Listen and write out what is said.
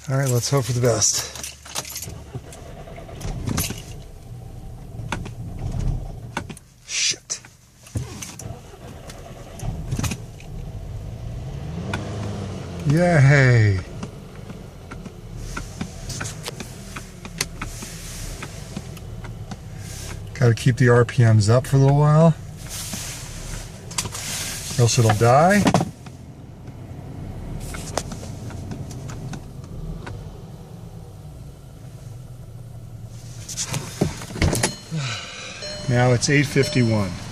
All right, let's hope for the best. Shit. Yay. Got to keep the RPMs up for a little while, or else it'll die. Now it's 8:51.